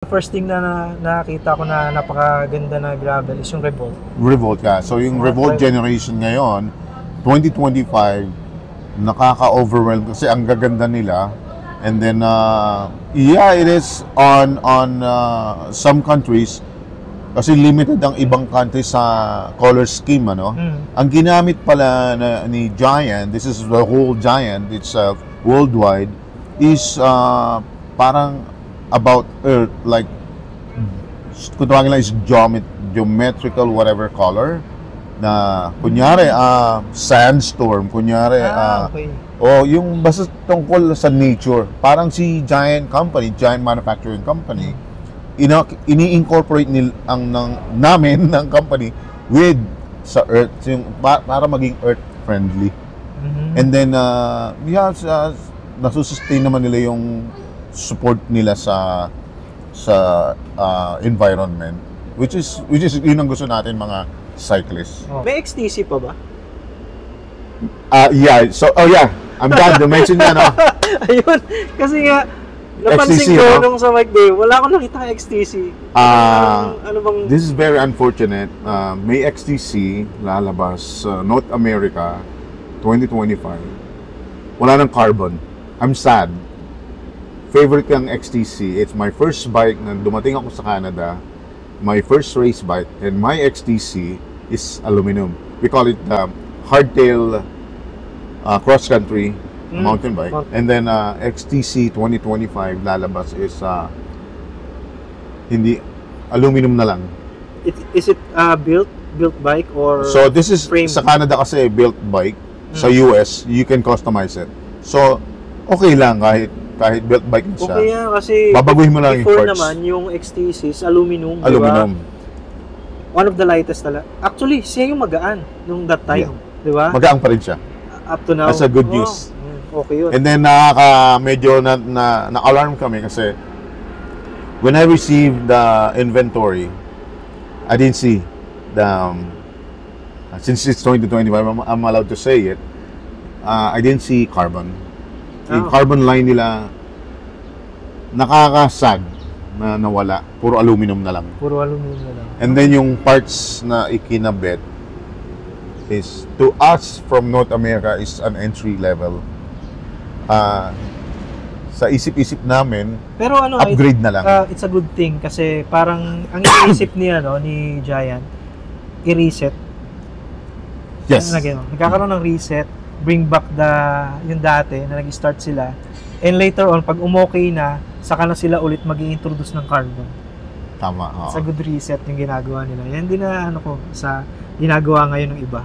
First thing na nakita ko na napakaganda na gravel is yung Revolt. Revolt ka. So yung Revolt generation ngayon, 2025, nakaka-overwhelm kasi ang gaganda nila. And then, yeah, it is on some countries, kasi limited ang ibang countries sa color scheme, ano? Ang ginamit pala ni Giant, this is the whole Giant itself, worldwide, is parang about Earth, like, kung tawagin lang is geometrical whatever color, na kunyari, sandstorm, kunyari, Okay. o yung basta tungkol sa nature. Parang si Giant Company, Giant Manufacturing Company, ini-incorporate namin ng company with sa Earth, yung, para maging Earth friendly. And then, yeah, nasusustain naman nila yung support nila sa environment, which is yun ang gusto natin mga cyclists. May XTC pa ba? Yeah, so yeah, I'm glad to mention that, no? Ayun, kasi nga napansin XTC, ko no? nung sa Mike Day, wala akong nakita XTC. Ano bang This is very unfortunate. May XTC lalabas North America 2025. Wala ng carbon. I'm sad. Favorite kang XTC. It's my first bike na dumating ako sa Canada. My first race bike, and my XTC is aluminum. We call it hardtail cross country mountain bike. And then XTC 2025 lalabas is hindi aluminum na lang. Is it built bike or So this is frame? sa Canada kasi built bike. Sa US, you can customize it. So okay lang kahit built bike na siya. Okay yan, kasi Babaguhin mo lang yung before parts. naman, yung XTC is aluminum, Aluminum. diba? One of the lightest talaga. Actually, siya yung magaan nung that time, di ba? Magaang pa rin siya. Up to now. That's a good news. Okay yun. And then medyo na-alarm kami kasi when I received the inventory, I didn't see the since it's 2025, I'm allowed to say it. I didn't see carbon. Yung carbon line nila nakakasag na nawala. Puro aluminum na lang. Puro aluminum na lang. And then yung parts na ikinabit is, to us from North America, is an entry level. Sa isip-isip namin, Pero ano, upgrade na lang. It's a good thing kasi parang ang iniisip niya ni Giant, i-reset. Yes. Nagkakaroon ng reset, bring back yung dati na nag-start sila, and later on pag umokay na, saka na sila ulit mag-i-introduce ng carbon. Tama. Sa good reset yung ginagawa nila. Yan din na sa ginagawa ngayon ng iba.